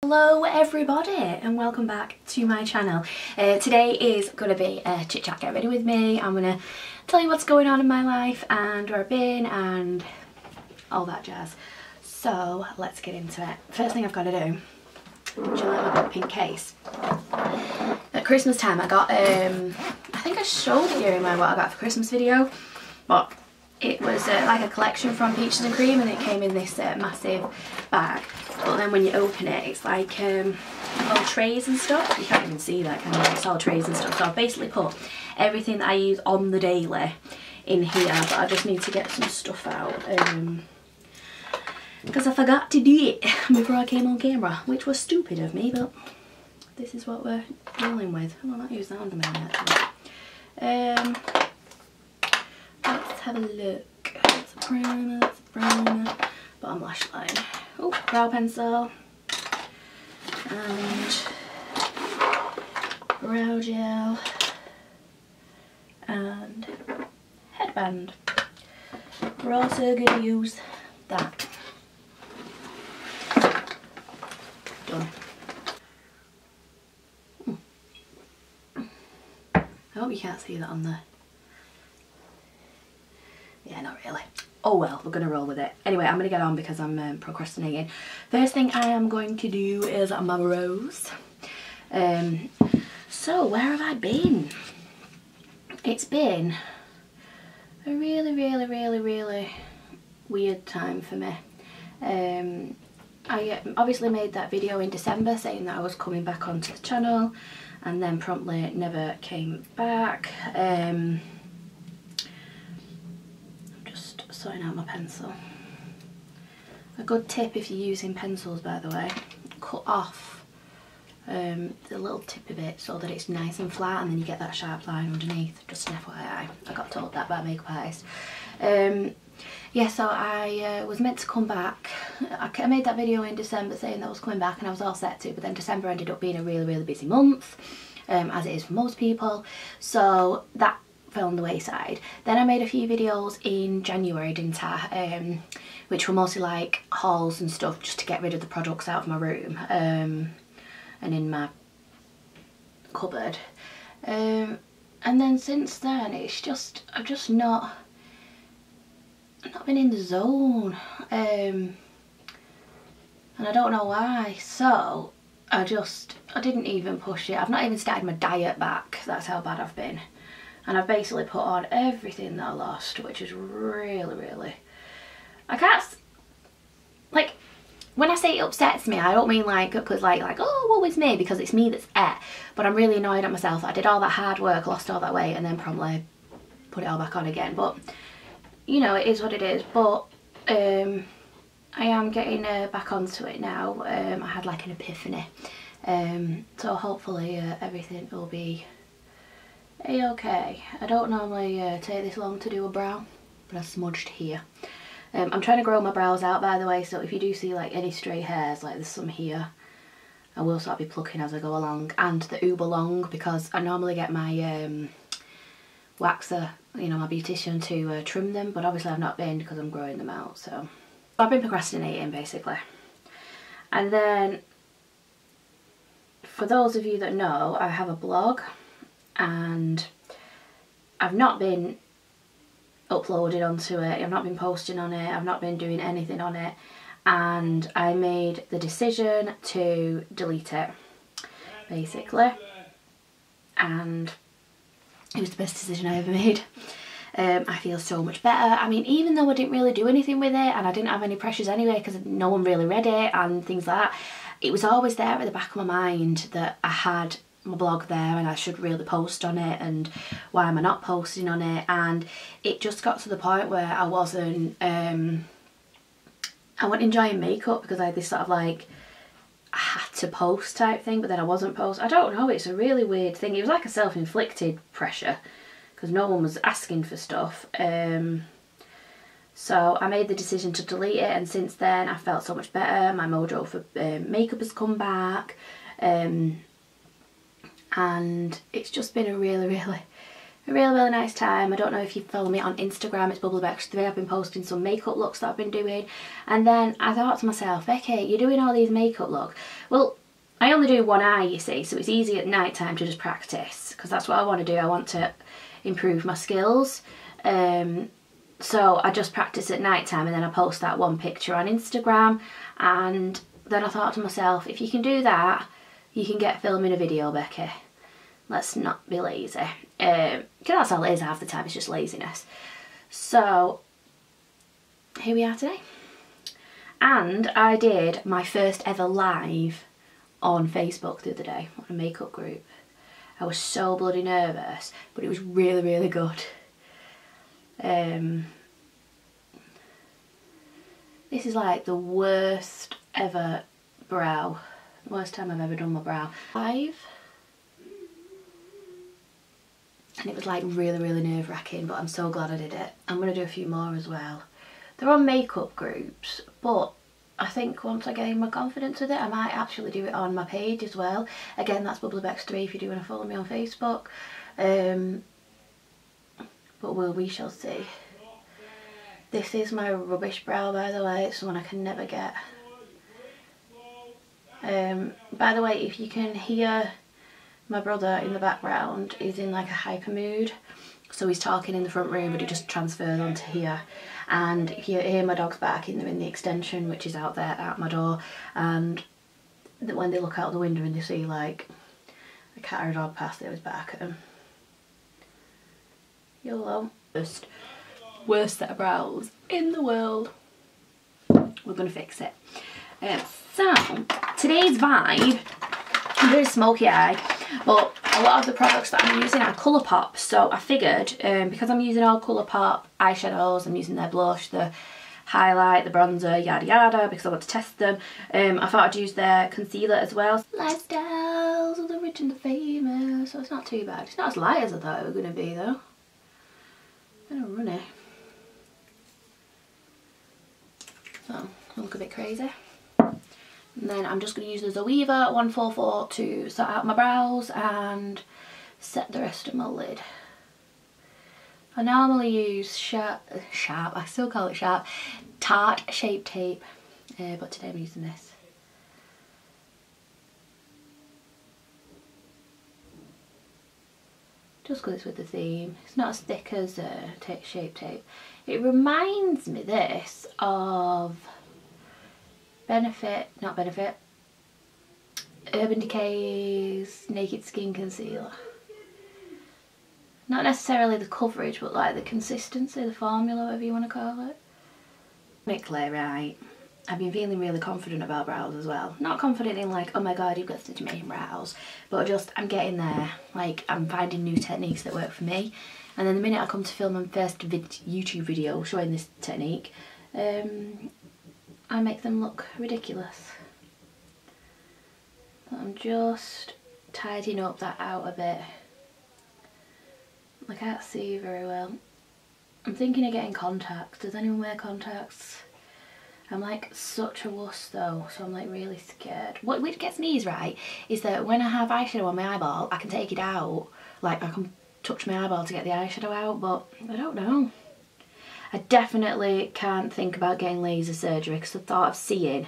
Hello everybody and welcome back to my channel. Today is going to be a chit chat, get ready with me. I'm going to tell you what's going on in my life and where I've been and all that jazz. So let's get into it. First thing I've got to do, which I like my pink case. At Christmas time I got, I think I showed you in my what I got for Christmas video, but it was like a collection from Peaches and Cream and it came in this massive bag. But then when you open it, it's like all trays and stuff. You can't even see that, can you? It's all trays and stuff. So I've basically put everything that I use on the daily in here, but I just need to get some stuff out. Because I forgot to do it before I came on camera, which was stupid of me, but this is what we're dealing with. I will not use that on the minute actually. Let's have a look. It's a primer, bottom lash line. Oh, brow pencil and brow gel and headband. We're also going to use that. Done. I hope you can't see that on there. Yeah, not really. Oh well, we're gonna roll with it. Anyway, I'm gonna get on because I'm procrastinating. First thing I am going to do is my brows. So where have I been? It's been a really weird time for me. I obviously made that video in December saying that I was coming back onto the channel and then promptly never came back. Sorting out my pencil. A good tip if you're using pencils, by the way, cut off the little tip of it so that it's nice and flat and then you get that sharp line underneath. Just an FYI, I got told that by a makeup artist. Yeah, so I was meant to come back. I made that video in December saying that I was coming back and I was all set to, but then December ended up being a really busy month, as it is for most people, so that fell on the wayside. Then I made a few videos in January, didn't I, which were mostly like hauls and stuff just to get rid of the products out of my room and in my cupboard, and then since then it's just I've not been in the zone, and I don't know why, so I didn't even push it. I've not even started my diet back, that's how bad I've been. And I've basically put on everything that I lost, which is really... I can't... Like, when I say it upsets me, I don't mean like, because like, oh, woe is me, because it's me that's it. But I'm really annoyed at myself. I did all that hard work, lost all that weight, and then promptly put it all back on again. But, you know, it is what it is. But I am getting back onto it now. I had like an epiphany. So hopefully everything will be okay. I don't normally take this long to do a brow, but I smudged here. I'm trying to grow my brows out, by the way, so if you do see like any stray hairs, like there's some here, I will sort of be plucking as I go along, and the uber long, because I normally get my waxer, you know, my beautician to trim them, but obviously I've not been because I'm growing them out, so I've been procrastinating basically. And then for those of you that know, I have a blog and I've not been uploaded onto it, I've not been posting on it, I've not been doing anything on it, and I made the decision to delete it basically, and it was the best decision I ever made. I feel so much better. I mean, even though I didn't really do anything with it and I didn't have any pressures anyway because no one really read it and things like that, it was always there at the back of my mind that I had my blog there and I should really post on it, and why am I not posting on it? And it just got to the point where I wasn't enjoying makeup because I had this sort of like I had to post type thing, but then I wasn't posting. I don't know, it's a really weird thing. It was like a self-inflicted pressure because no one was asking for stuff. So I made the decision to delete it, and since then I felt so much better. My mojo for makeup has come back, and it's just been a really a really nice time. I don't know if you follow me on Instagram, it's bubblybex3. I've been posting some makeup looks that I've been doing, and then I thought to myself, Becky, you're doing all these makeup looks. Well, I only do one eye, you see, so it's easy at night time to just practice, because that's what I want to do. I want to improve my skills. So I just practice at night time, and then I post that one picture on Instagram. And then I thought to myself, if you can do that, you can get filming a video, Becky. Let's not be lazy. Because that's all it is half the time, it's just laziness. So here we are today. And I did my first ever live on Facebook the other day, on a makeup group. I was so bloody nervous, but it was really good. This is like the worst ever brow. Worst time I've ever done my brow. And it was like really nerve-wracking, but I'm so glad I did it. I'm going to do a few more as well. They're on makeup groups, but I think once I gain my confidence with it, I might actually do it on my page as well. Again, that's bubblybex3 if you do want to follow me on Facebook. But we shall see. This is my rubbish brow, by the way. It's the one I can never get. By the way, if you can hear my brother in the background, he's in like a hyper mood. So he's talking in the front room, but it just transfers onto here. And if you hear my dogs barking, they're in the extension, which is out there, out my door. And when they look out the window and they see like a cat or a dog pass, they always bark at them. YOLO. Worst set of brows in the world. We're gonna fix it. So today's vibe, I'm doing smoky eye, but a lot of the products that I'm using are Colourpop, so I figured because I'm using all Colourpop eyeshadows, I'm using their blush, the highlight, the bronzer, yada yada, because I want to test them. I thought I'd use their concealer as well. Lifestyles of the rich and the famous, so it's not too bad. It's not as light as I thought it was going to be though. Kind of runny. So I look a bit crazy. And then I'm just going to use the Zoeva 144 to sort out my brows and set the rest of my lid. I normally use I still call it sharp, Tarte Shape Tape, but today I'm using this. Just because it's with the theme. It's not as thick as Shape Tape. It reminds me this of Urban Decay's Naked Skin Concealer. Not necessarily the coverage, but like the consistency, the formula, whatever you want to call it. Technically, right, I've been feeling really confident about brows as well. Not confident in like, oh my god, you've got such amazing brows, but just I'm getting there. Like, I'm finding new techniques that work for me. And then the minute I come to film my first YouTube video showing this technique, I make them look ridiculous. But I'm just tidying up that outer bit. I can't see very well. I'm thinking of getting contacts. Does anyone wear contacts? I'm like such a wuss though, so I'm like really scared. What which gets me is right, is that when I have eyeshadow on my eyeball, I can take it out. Like I can touch my eyeball to get the eyeshadow out, but I don't know. I definitely can't think about getting laser surgery because the thought of seeing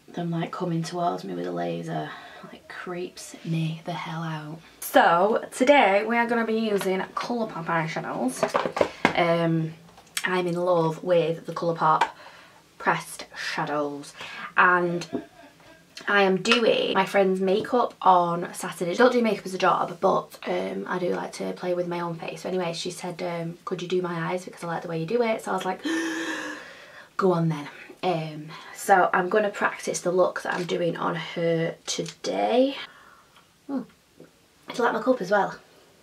them like coming towards me with a laser like creeps me the hell out. So today we are going to be using Colourpop eyeshadows. I'm in love with the Colourpop pressed shadows, and I am doing my friend's makeup on Saturday. I don't do makeup as a job, but I do like to play with my own face. So anyway, she said, could you do my eyes because I like the way you do it? So I was like, go on then. So I'm going to practice the look that I'm doing on her today. Oh, I like my cup as well.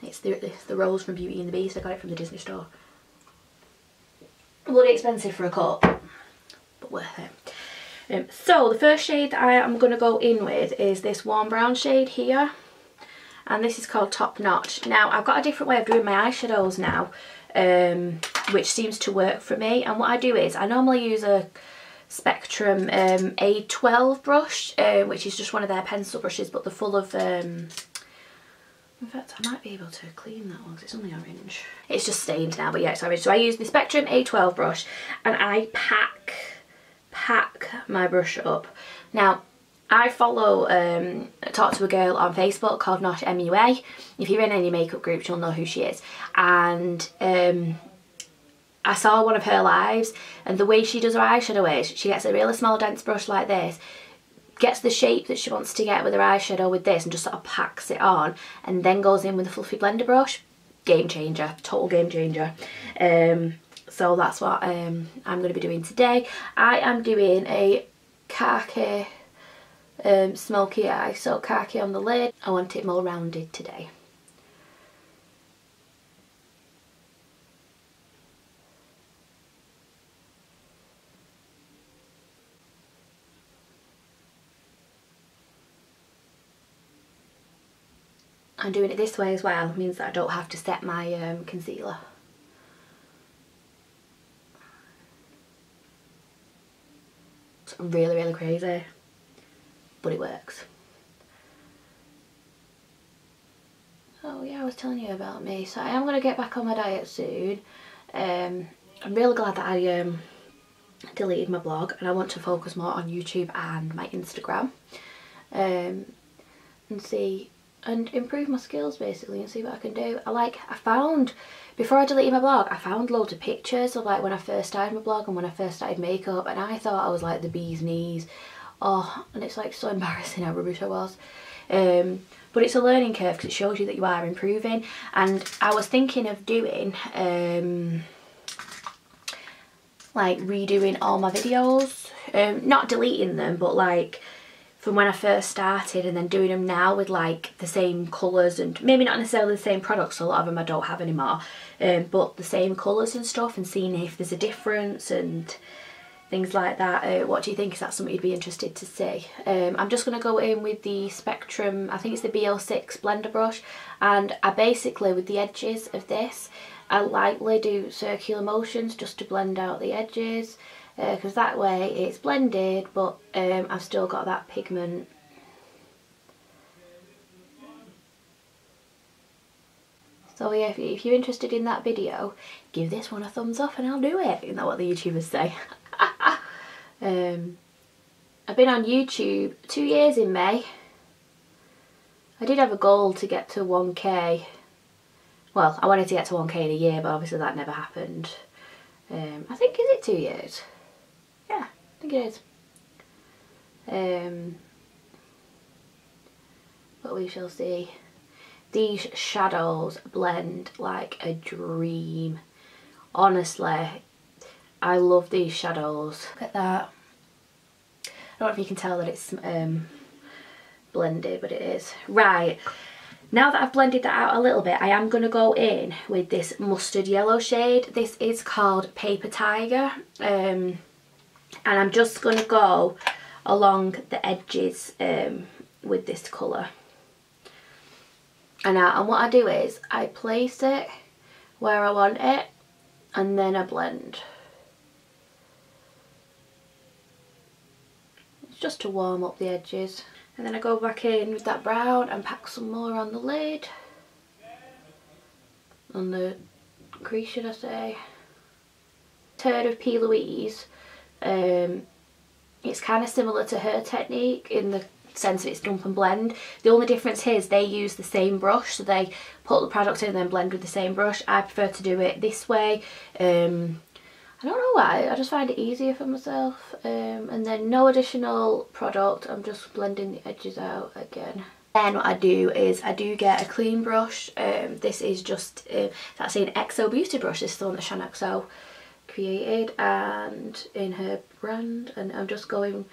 It's the rose from Beauty and the Beast. I got it from the Disney store. Bloody expensive for a cup, but worth it. So the first shade that I am going to go in with is this warm brown shade here, and this is called Top Notch. Now I've got a different way of doing my eyeshadows now, which seems to work for me. And what I do is I normally use a Spectrum A12 brush, which is just one of their pencil brushes, but they're full of In fact, I might be able to clean that one because it's only orange. It's just stained now, but yeah, it's orange. So I use the Spectrum A12 brush and I pack my brush up. Now, I follow Talk to a Girl on Facebook called Nosh MUA. If you're in any makeup groups, you'll know who she is. And I saw one of her lives, and the way she does her eyeshadow is she gets a really small dense brush like this, gets the shape that she wants to get with her eyeshadow with this, and just sort of packs it on, and then goes in with a fluffy blender brush. Game changer, total game changer. So that's what I'm going to be doing today. I am doing a khaki smoky eye, so khaki on the lid. I want it more rounded today. And doing it this way as well means that I don't have to set my concealer. It's really, really crazy, but it works. So yeah, I was telling you about me. So I am going to get back on my diet soon. I'm really glad that I deleted my blog, and I want to focus more on YouTube and my Instagram, and improve my skills basically and see what I can do. I found, before I deleted my blog, I found loads of pictures of like when I first started my blog and when I first started makeup, and I thought I was like the bee's knees. Oh, and it's like so embarrassing how rubbish I was. But it's a learning curve because it shows you that you are improving. And I was thinking of doing like redoing all my videos, not deleting them, but like from when I first started, and then doing them now with like the same colours, and maybe not necessarily the same products, a lot of them I don't have anymore, but the same colours and stuff, and seeing if there's a difference and things like that. What do you think? Is that something you'd be interested to see? I'm just going to go in with the Spectrum, I think it's the B06 blender brush, and I basically, with the edges of this, I lightly do circular motions just to blend out the edges, because that way it's blended, but I've still got that pigment. So yeah, if you're interested in that video, give this one a thumbs up and I'll do it. Isn't that what the YouTubers say? I've been on YouTube 2 years in May. I did have a goal to get to 1k. Well, I wanted to get to 1k in a year, but obviously that never happened. I think, is it 2 years? Yeah, I think it is. But we shall see. These shadows blend like a dream. Honestly, I love these shadows. Look at that. I don't know if you can tell that it's blended, but it is. Right, now that I've blended that out a little bit, I am going to go in with this mustard yellow shade. This is called Paper Tiger. And I'm just going to go along the edges with this colour. And what I do is I place it where I want it, and then I blend. It's just to warm up the edges. And then I go back in with that brown and pack some more on the lid. On the crease, should I say. Heard of P. Louise. It's kind of similar to her technique in the sense that it's dump and blend. The only difference is they use the same brush, so they put the product in and then blend with the same brush. I prefer to do it this way. I don't know why, I just find it easier for myself. And then no additional product, I'm just blending the edges out again. Then what I do is I do get a clean brush. This is just, it's actually an XO beauty brush. This is the one that Shan XO created and in her brand, and I'm just going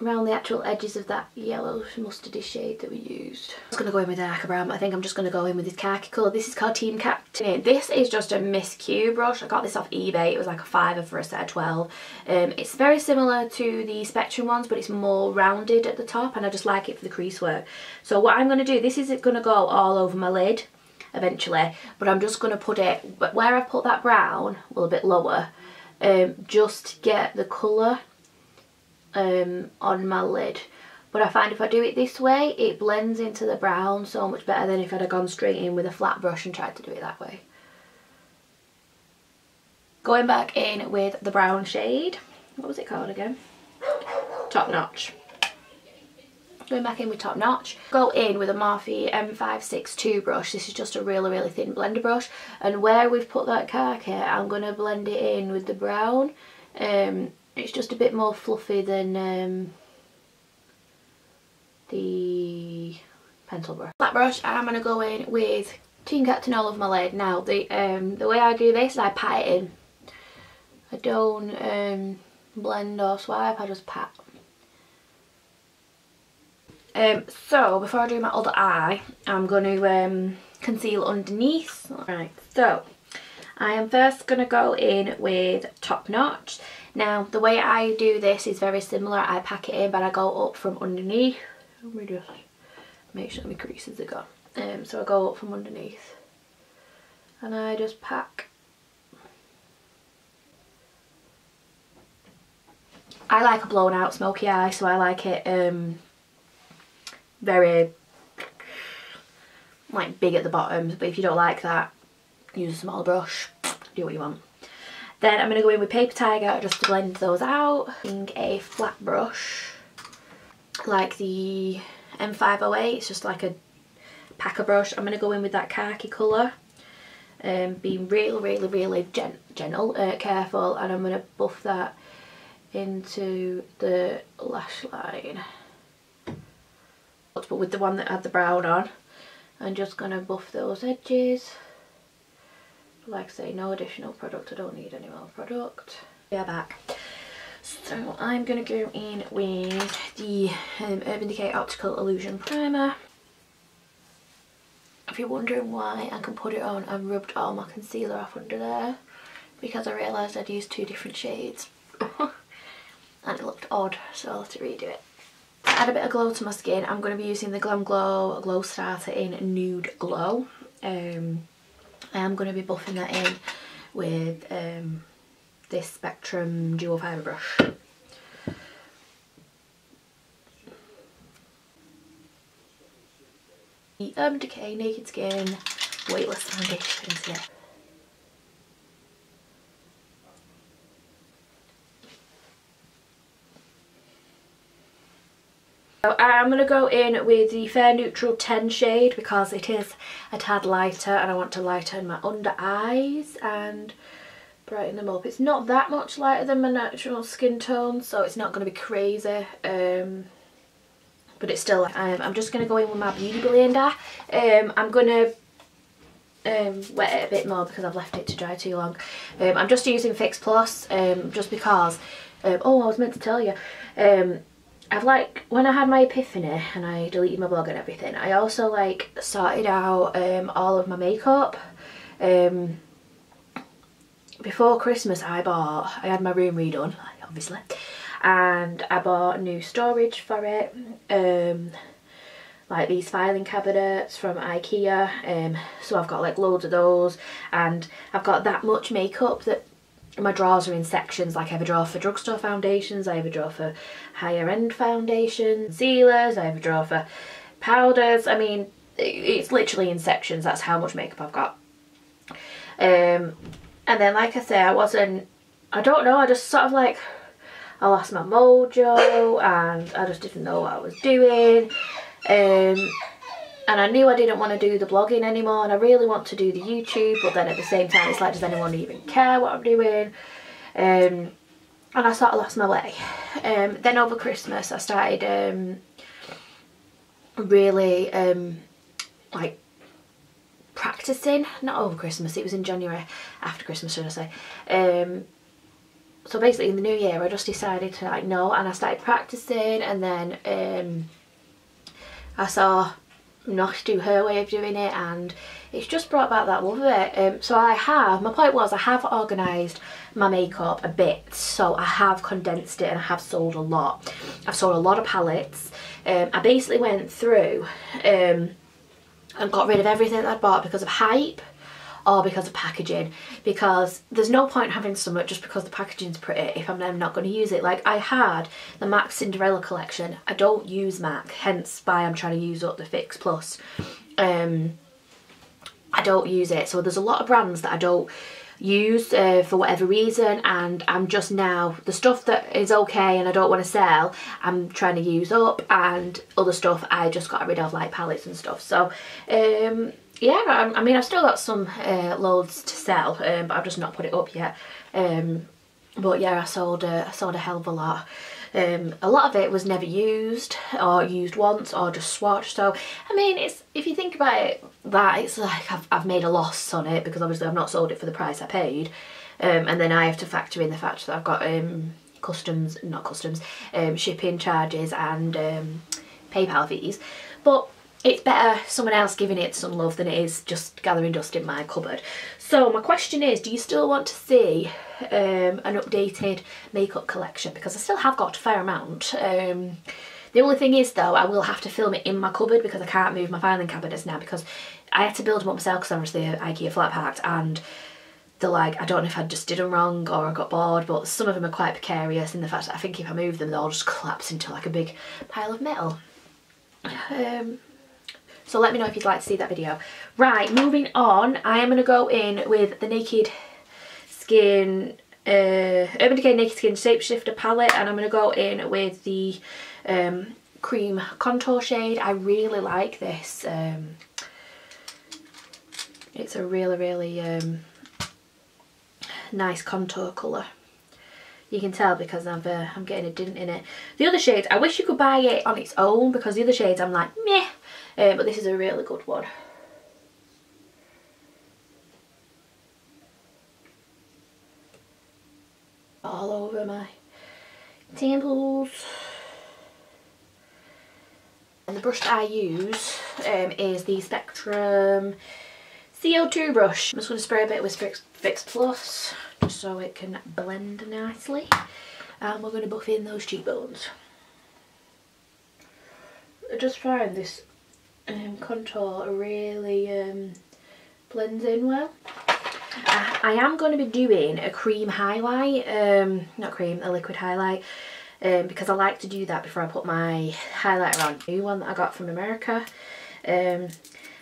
around the actual edges of that yellow mustardy shade that we used. I was going to go in with a darker brown, but I think I'm just going to go in with this khaki colour. This is called Team Captain. This is just a Miss Q brush. I got this off eBay. It was like a £5 for a set of 12. It's very similar to the Spectrum ones, but it's more rounded at the top, and I just like it for the crease work. So what I'm going to do, this is going to go all over my lid eventually, but I'm just going to put it where I've put that brown, well, a bit lower, just to get the colour on my lid. But I find if I do it this way, it blends into the brown so much better than if I'd have gone straight in with a flat brush and tried to do it that way. Going back in with the brown shade. What was it called again? Top Notch. Going back in with Top Notch. Go in with a Morphe M562 brush. This is just a really, really thin blender brush. And where we've put that khaki, I'm going to blend it in with the brown. It's just a bit more fluffy than the pencil brush. Flat brush, I'm going to go in with Team Captain all over my lid. Now, the way I do this is I pat it in. I don't blend or swipe, I just pat. So before I do my other eye, I'm going to conceal underneath. Right, so I am first going to go in with Top Notch. Now the way I do this is very similar. I pack it in, but I go up from underneath. Let me just make sure my creases are gone. So I go up from underneath and I just pack. I like a blown out smoky eye, so I like it very like big at the bottom, but if you don't like that, use a small brush, do what you want. Then I'm going to go in with Paper Tiger just to blend those out. Using a flat brush like the M508, it's just like a packer brush. I'm going to go in with that khaki colour, being really gentle, careful, and I'm going to buff that into the lash line. But with the one that had the brown on, I'm just going to buff those edges. Like I say, no additional product, I don't need any more product. Yeah, back. So I'm going to go in with the Urban Decay Optical Illusion Primer. If you're wondering why I can put it on, I've rubbed all my concealer off under there because I realised I'd used two different shades and it looked odd, so I'll have to redo it. To add a bit of glow to my skin, I'm going to be using the Glam Glow Glow Starter in Nude Glow. I am going to be buffing that in with this Spectrum Dual Fibre brush. The Urban Decay Naked Skin Weightless Foundation. Yeah. So I'm going to go in with the Fair Neutral 10 shade because it is a tad lighter and I want to lighten my under eyes and brighten them up. It's not that much lighter than my natural skin tone, so it's not going to be crazy, but it's still, I'm just going to go in with my Beauty Blender. I'm going to wet it a bit more because I've left it to dry too long. I'm just using Fix Plus just because, oh I was meant to tell you, I've like, when I had my epiphany and I deleted my blog and everything, I also like sorted out all of my makeup. Before Christmas I had my room redone, obviously, and I bought new storage for it, like these filing cabinets from IKEA, so I've got like loads of those, and I've got that much makeup that my drawers are in sections. Like I have a drawer for drugstore foundations, I have a drawer for higher end foundations, concealers, I have a drawer for powders. I mean, it's literally in sections, that's how much makeup I've got. And then like I say, I don't know, I just sort of like, I lost my mojo and I just didn't know what I was doing. And I knew I didn't want to do the blogging anymore and I really want to do the YouTube, but then at the same time it's like, does anyone even care what I'm doing? And I sort of lost my way. Then over Christmas I started really like practicing. Not over Christmas, it was in January, after Christmas should I say. So basically in the new year I just decided to like no, and I started practicing, and then I saw Nosh do her way of doing it and it's just brought back that love of it. So my point was I have organised my makeup a bit, so I have condensed it and I have sold a lot. I've sold a lot of palettes. I basically went through and got rid of everything that I'd bought because of hype or because of packaging, because there's no point having something just because the packaging's pretty if I'm then not going to use it. Like I had the MAC Cinderella collection. I don't use MAC, hence why I'm trying to use up the Fix Plus. I don't use it, so there's a lot of brands that I don't use for whatever reason, and I'm just now, the stuff that is okay and I don't want to sell, I'm trying to use up, and other stuff I just got rid of, like palettes and stuff. So yeah, I mean I've still got some loads to sell, but I've just not put it up yet. But yeah, I sold a hell of a lot. A lot of it was never used, or used once, or just swatched. So I mean, it's, if you think about it, that it's like I've made a loss on it, because obviously I've not sold it for the price I paid, and then I have to factor in the fact that I've got shipping charges and PayPal fees. But it's better someone else giving it some love than it is just gathering dust in my cupboard. So my question is, do you still want to see an updated makeup collection? Because I still have got a fair amount. The only thing is though, I will have to film it in my cupboard, because I can't move my filing cabinets now, because I had to build them up myself because obviously IKEA flat packed, and they're like, I don't know if I just did them wrong or I got bored, but some of them are quite precarious in the fact that I think if I move them they'll just collapse into like a big pile of metal. So let me know if you'd like to see that video. Right, moving on, I am going to go in with the Naked Skin, Urban Decay Naked Skin Shapeshifter palette, and I'm going to go in with the cream contour shade. I really like this. It's a really nice contour colour. You can tell because I'm getting a dint in it. The other shades, I wish you could buy it on its own, because the other shades I'm like, meh. But this is a really good one. All over my temples. And the brush that I use is the Spectrum CO2 brush. I'm just going to spray a bit with Fix Plus just so it can blend nicely. And we're going to buff in those cheekbones. I just find this contour really blends in well. I am going to be doing a cream highlight, not cream, a liquid highlight, because I like to do that before I put my highlighter on. New one that I got from America, and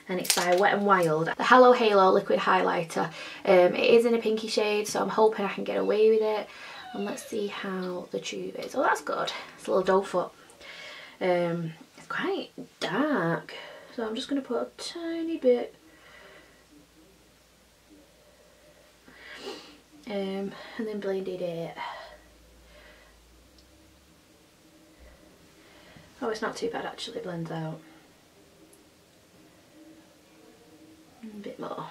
it's by Wet n Wild, the Hello Halo liquid highlighter. It is in a pinky shade, so I'm hoping I can get away with it. And let's see how the tube is. Oh, that's good. It's a little doe foot. It's quite dark, so I'm just going to put a tiny bit. And then blended it. Oh, it's not too bad actually, it blends out. A bit more.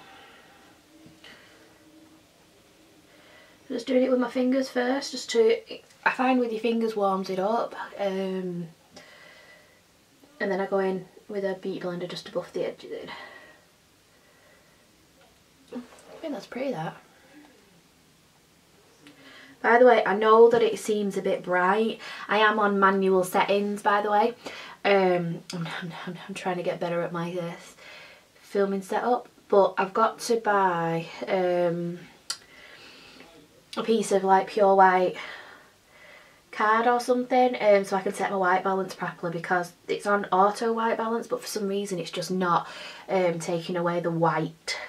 Just doing it with my fingers first, just to, I find with your fingers warms it up. And then I go in with a beauty blender just to buff the edges in. I think that's pretty, that. By the way, I know that it seems a bit bright. I am on manual settings, by the way. I'm trying to get better at my filming setup, but I've got to buy a piece of like pure white card or something, so I can set my white balance properly, because it's on auto white balance, but for some reason it's just not taking away the white.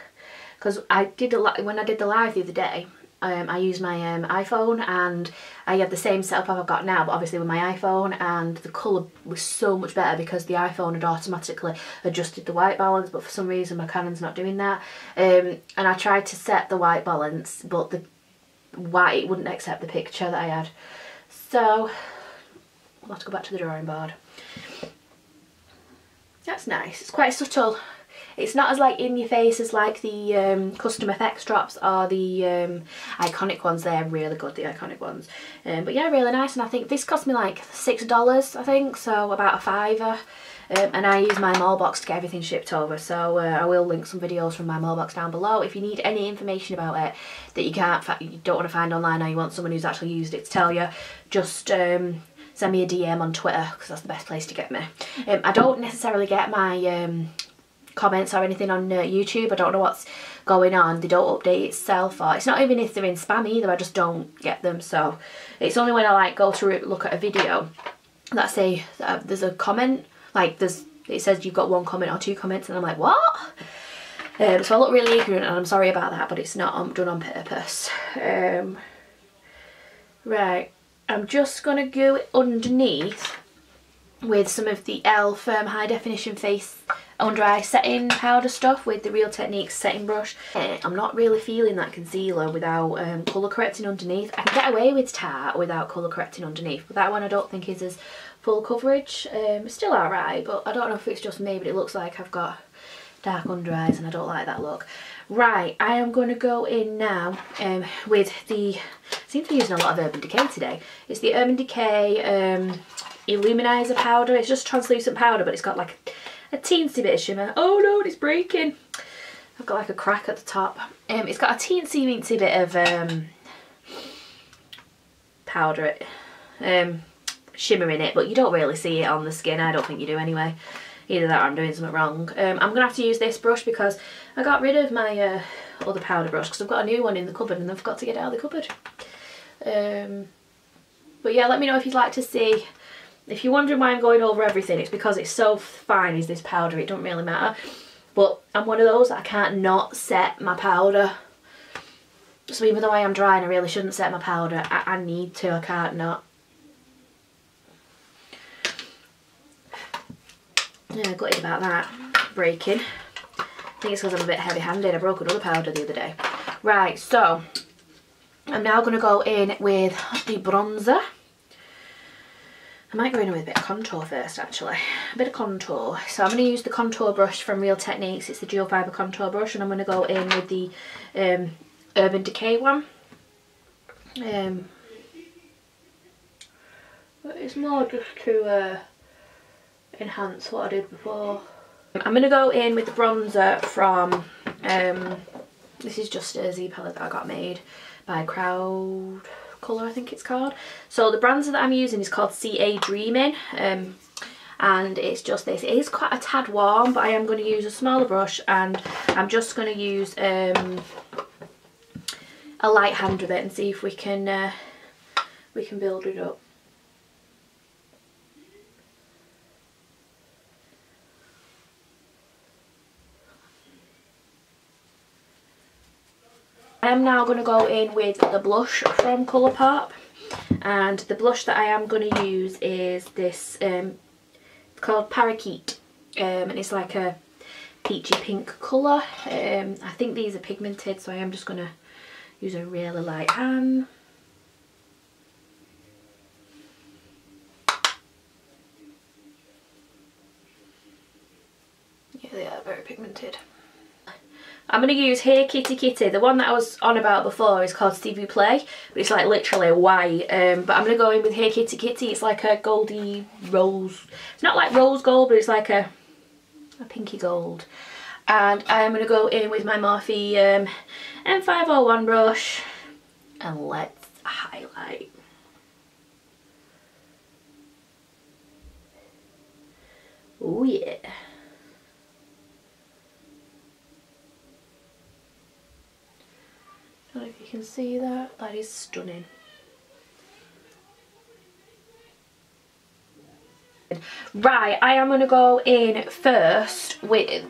Because I did when I did the live the other day, I used my iPhone, and I had the same setup I've got now, but obviously with my iPhone, and the colour was so much better because the iPhone had automatically adjusted the white balance, but for some reason my Canon's not doing that. And I tried to set the white balance, but the white wouldn't accept the picture that I had. So I'll have to go back to the drawing board. That's nice. It's quite subtle. It's not as like in your face as like the custom effects drops or the iconic ones. They're really good, the iconic ones. But yeah, really nice. And I think this cost me like $6, I think, so about a $5. And I use my mall box to get everything shipped over, so I will link some videos from my mall box down below. If you need any information about it that you don't want to find online, or you want someone who's actually used it to tell you, just send me a DM on Twitter, because that's the best place to get me. I don't necessarily get my comments or anything on YouTube. I don't know what's going on. They don't update itself, or it's not even if they're in spam either, I just don't get them. So it's only when I like go to look at a video that say there's a comment, like it says you've got 1 comment or 2 comments, and I'm like, what? So I look really ignorant, and I'm sorry about that, but it's not done on purpose. Right, I'm just gonna go underneath with some of the e.l.f. High Definition Face Under Eye Setting Powder stuff with the Real Techniques setting brush. I'm not really feeling that concealer without colour correcting underneath. I can get away with Tarte without colour correcting underneath, but that one I don't think is as full coverage. It's still alright, but I don't know if it's just me, but it looks like I've got dark under eyes and I don't like that look. Right, I am going to go in now with the, I seem to be using a lot of Urban Decay today. It's the Urban Decay Illuminizer powder. It's just translucent powder, but it's got like a teensy bit of shimmer. Oh no, it's breaking. I've got like a crack at the top. It's got a teensy bit of powder, shimmer in it, but you don't really see it on the skin. I don't think you do anyway. Either that or I'm doing something wrong. I'm going to have to use this brush because I got rid of my other powder brush because I've got a new one in the cupboard and I've got to get it out of the cupboard. But yeah, let me know if you'd like to see. If you're wondering why I'm going over everything, it's because it's so fine is this powder, it don't really matter. But I'm one of those that I can't not set my powder. So even though I am dry and I really shouldn't set my powder, I need to, I can't not. Yeah, gutted about that breaking. I think it's because I'm a bit heavy-handed. I broke another powder the other day. Right, so I'm now going to go in with the bronzer. I might go in with a bit of contour first, actually. A bit of contour. So I'm going to use the contour brush from Real Techniques. It's the Dual Fibre Contour Brush, and I'm going to go in with the Urban Decay one. But it's more just to enhance what I did before. I'm going to go in with the bronzer from, this is just a Z palette that I got made by Crowd Colour, I think it's called. So the bronzer that I'm using is called CA Dreaming, and it's just this. It is quite a tad warm, but I am going to use a smaller brush, and I'm just going to use a light hand with it and see if we can build it up. I am now going to go in with the blush from Colourpop, and the blush that I am going to use is this, called Parakeet, and it's like a peachy pink colour. I think these are pigmented, so I am just going to use a really light hand. Yeah, they are very pigmented. I'm going to use Hey Kitty Kitty. The one that I was on about before is called S'il vous plaît, but it's like literally white. But I'm going to go in with Hey Kitty Kitty. It's like a goldy rose. It's not like rose gold, but it's like a pinky gold. And I'm going to go in with my Morphe M501 brush, and let's highlight. Oh yeah. I don't know if you can see that. That is stunning. Right, I am going to go in first with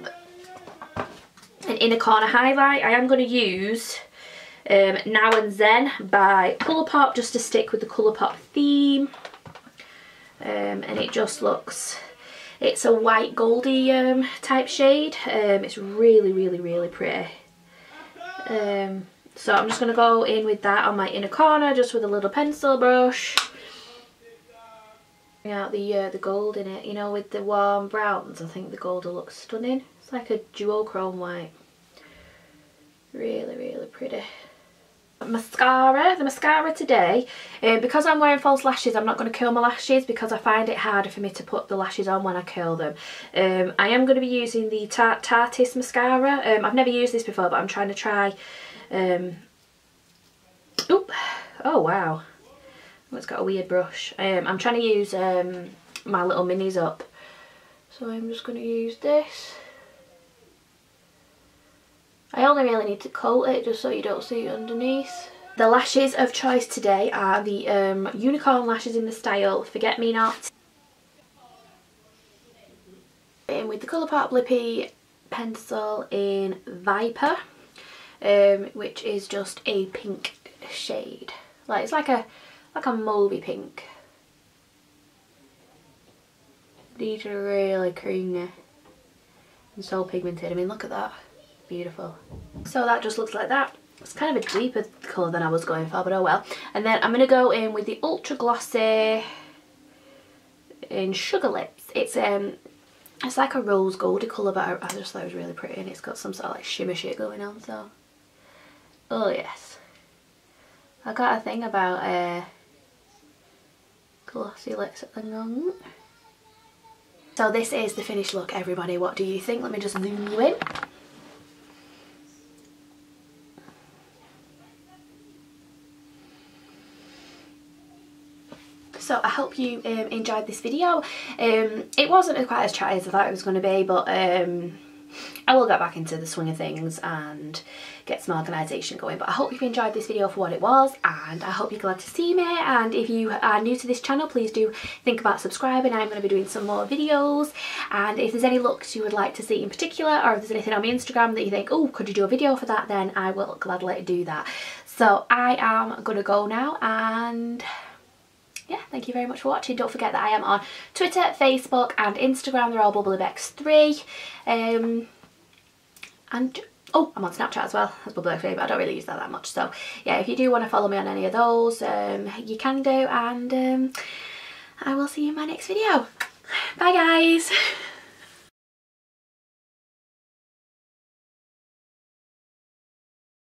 an inner corner highlight. I am going to use Now and Zen by Colourpop, just to stick with the Colourpop theme. And it just looks, it's a white goldy type shade. It's really, really, really pretty. So I'm just going to go in with that on my inner corner, just with a little pencil brush. Bring out the gold in it, you know, with the warm browns. I think the gold will look stunning. It's like a duochrome white. Really, really pretty. Mascara. The mascara today, because I'm wearing false lashes, I'm not going to curl my lashes because I find it harder for me to put the lashes on when I curl them. I am going to be using the Tarteist mascara. I've never used this before, but I'm trying to try. Oop. Oh wow. Oh, it's got a weird brush. I'm trying to use my little minis up. So I'm just going to use this. I only really need to coat it just so you don't see it underneath. The lashes of choice today are the unicorn lashes in the style Forget Me Not. In with the Colourpop Lippy pencil in Viper, which is just a pink shade. Like it's like a mauvey pink. These are really creamy and so pigmented. I mean, look at that. Beautiful. So that just looks like that. It's kind of a deeper colour than I was going for, but oh well. And then I'm going to go in with the Ultra Glossy in Sugar Lips. It's like a rose goldy colour, but I just thought it was really pretty, and it's got some sort of like shimmer shit going on, so. Oh yes. I got a thing about glossy lips at the moment. So this is the finished look, everybody. What do you think? Let me just zoom you in. So I hope you enjoyed this video. It wasn't quite as chatty as I thought it was going to be, but I will get back into the swing of things and get some organisation going. But I hope you've enjoyed this video for what it was, and I hope you're glad to see me. And if you are new to this channel, please do think about subscribing. I'm going to be doing some more videos, and if there's any looks you would like to see in particular, or if there's anything on my Instagram that you think, oh, could you do a video for that, then I will gladly do that. So I am going to go now, and yeah, thank you very much for watching. Don't forget that I am on Twitter, Facebook and Instagram. They're all bubblybex3. And oh, I'm on Snapchat as well as bubblybex3, but I don't really use that much. So yeah, if you do want to follow me on any of those, you can do, and I will see you in my next video. Bye guys.